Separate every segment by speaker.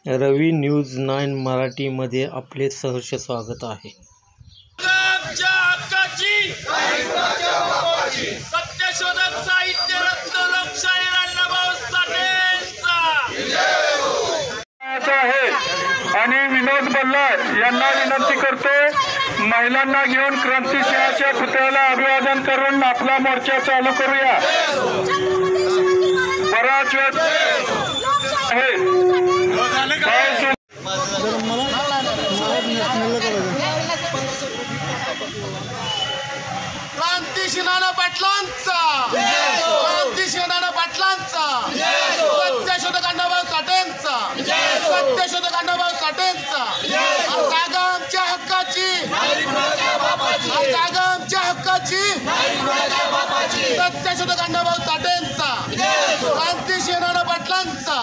Speaker 1: रवी news 9 मराठीमध्ये आपले सहर्ष स्वागत आहे।
Speaker 2: सत्यशोधक साहित्य रत्न लोकशाहीर अण्णाभाऊ साठेंचा
Speaker 3: आहे आणि विनोद बल्लाळ यांना विनंती करतो, महिलांना घेऊन क्रांती सिंहाच्या पुतळ्याला अभिवादन करून आपला मोर्चा चालू करूया। बराच वेळ आहे
Speaker 2: क्रांतिसिंह पाटलांचा, क्रांतिसिंह पाटलांचा, सत्यशोधक अण्णाभाऊ साठेंचा, सत्यशोधक अण्णाभाऊ साठेंचा। जागा आमच्या हक्काची, जागा आमच्या हक्काची, सत्यशोधक अण्णाभाऊ साठेंचा, क्रांतिसिंह पाटलांचा।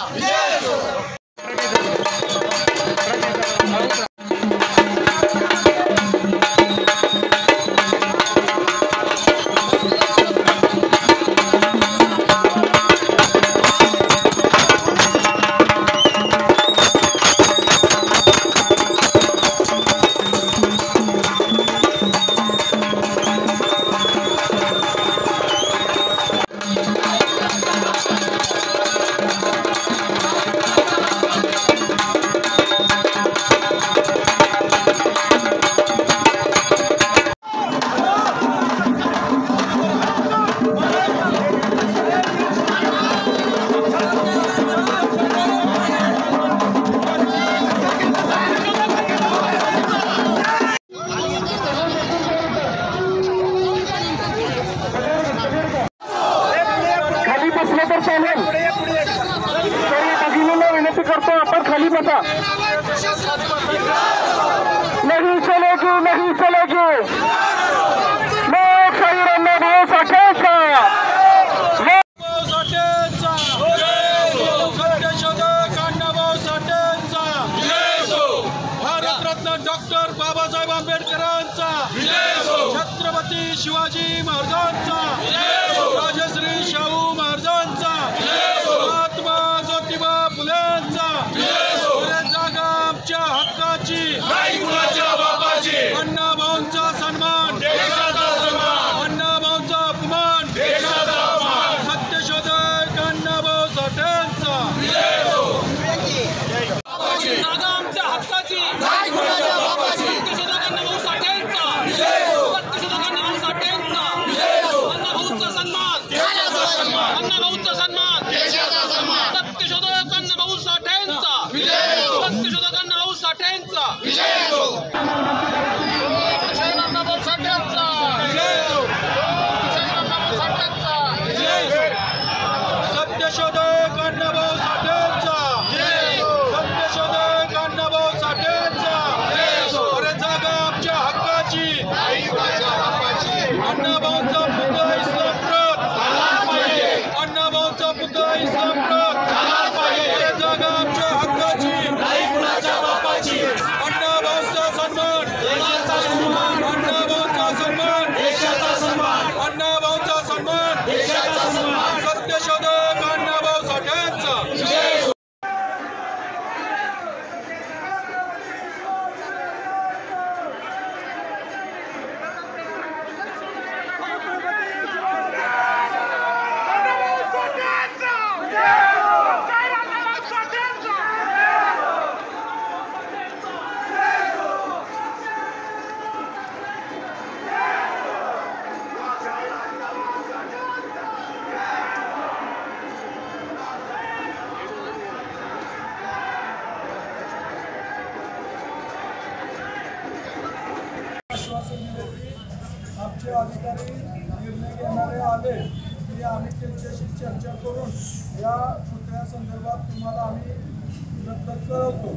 Speaker 3: विनंती करतो, आपण खाली बसा। नहीं चलेगी, नहीं चलेगी, लोकशाहीर अण्णाभाऊ साठेंचा,
Speaker 2: सत्यशोधक अण्णाभाऊ साठेंचा, भारतरत्न डॉक्टर बाबासाहेब आंबेडकरांचा, छत्रपती शिवाजी महाराजांचा, राजश्री शाहू महाराजांचा, महात्मा ज्योतिबा फुलेंचा, जागा आमच्या हक्काची, अण्णाभाऊंचा सन्मान, अण्णाभाऊंचा अपमान, सत्यशोधक अण्णाभाऊ साठेंचा। जागा आमच्या हक्काची, सत्यशोधक अण्णाभाऊ साठेंचा, सत्यशोधक अण्णाभाऊ साठेंचा, अण्णाभाऊंचा सन्मान, अण्णाभाऊंचा सन्मान, सत्यशोधक अण्णाभाऊ साठेंचा, सत्यशोधक अण्णाभाऊ साठेंचा, अण्णाभाऊ साठेंचा, सत्यशोधक अण्णाभाऊ साठेंचा, सत्यशोधक अण्णाभाऊ साठेंचा। अरे जागा आमच्या हक्काची, अण्णाभाऊंचा पुतळा इस्लामपुरात, अण्णाभाऊंचा पुतळा इस्लामपुरात, अरे जागा आमच्या हक्काची, अण्णाभाऊंचा सन्मान, अण्णाभाऊंचा सन्मान, अण्णाभाऊंचा सन्मान, सत्यशोधक अण्णाभाऊ साठेंचा।
Speaker 3: आमचे अधिकारी निर्णय घेणारे आले की आम्ही त्यांच्याशी चर्चा करून या पुतळ्यासंदर्भात तुम्हाला आम्ही नंतर कळवतो।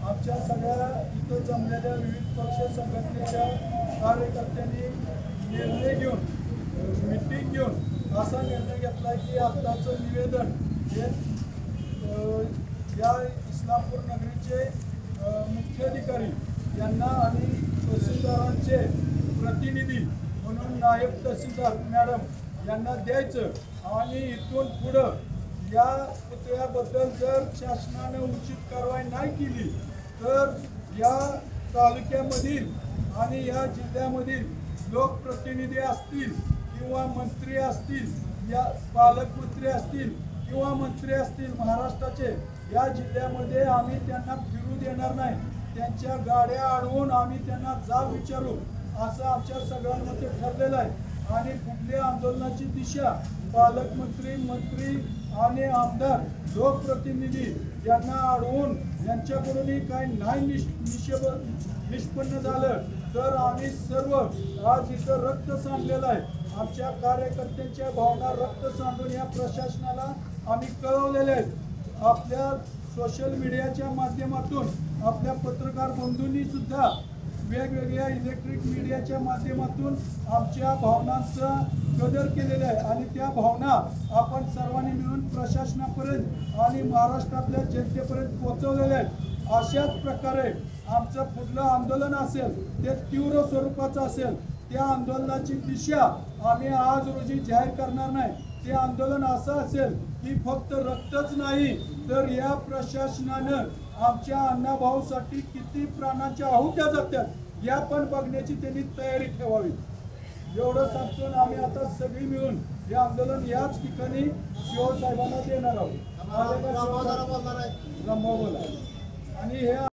Speaker 3: आमच्या सगळ्या इथं जमलेल्या विविध पक्ष संघटनेच्या कार्यकर्त्यांनी निर्णय घेऊन, मीटिंग घेऊन असा निर्णय घेतला की आत्ताचं निवेदन हे या इस्लामपूर नगरीचे मुख्याधिकारी यांना आणि तहसीलदारांचे प्रतिनिधी म्हणून नायब तहसीलदार मॅडम यांना द्यायचं आणि इथून पुढं या पुतळ्याबद्दल जर शासनाने उचित कारवाई नाही नाही केली तर या तालुक्यामधील आणि या जिल्ह्यामधील लोकप्रतिनिधी असतील किंवा मंत्री असतील, या पालकमंत्री असतील किंवा मंत्री असतील महाराष्ट्राचे, या जिल्ह्यामध्ये आम्ही त्यांना फिरू देणार नाही. त्यांच्या गाड्या अडवून आम्ही त्यांना जाब विचारू असं आमच्या सगळ्यांमध्ये ठरलेलं आहे. आणि कुठल्या आंदोलनाची दिशा पालकमंत्री, मंत्री आणि आमदार, लोकप्रतिनिधी यांना अडवून यांच्याकडूनही काही नाही निष्पन्न झालं तर आम्ही सर्व आज इथं रक्त सांडलेलं आहे. आमच्या कार्यकर्त्यांच्या भावना रक्त सांडून या प्रशासनाला आम्ही कळवलेले आहेत. आपल्या सोशल मीडियाच्या माध्यमातून आपल्या पत्रकार बंधूंनी सुद्धा वेगवेगळ्या इलेक्ट्रिक मीडियाच्या माध्यमातून आमच्या भावनांचा कदर केलेला आहे आणि त्या भावना आपण सर्वांनी मिळून प्रशासनापर्यंत आणि महाराष्ट्रातल्या जनतेपर्यंत पोहोचवलेल्या आहेत. अशाच प्रकारे आमचं पुढलं आंदोलन असेल ते तीव्र स्वरूपाचं असेल. त्या आंदोलनाची दिशा आम्ही आज रोजी जाहीर करणार नाही. ते आंदोलन असं असेल की फक्त रक्तच नाही तर या प्रशासनानं आमच्या अण्णाभाऊसाठी किती प्राणांच्या आहुत्या जातात या पण बघण्याची त्यांनी तयारी ठेवावी. एवढं सांगून आम्ही आता सगळी मिळून हे आंदोलन याच ठिकाणी शिवसाहेबांना देणार आहोत. आणि हे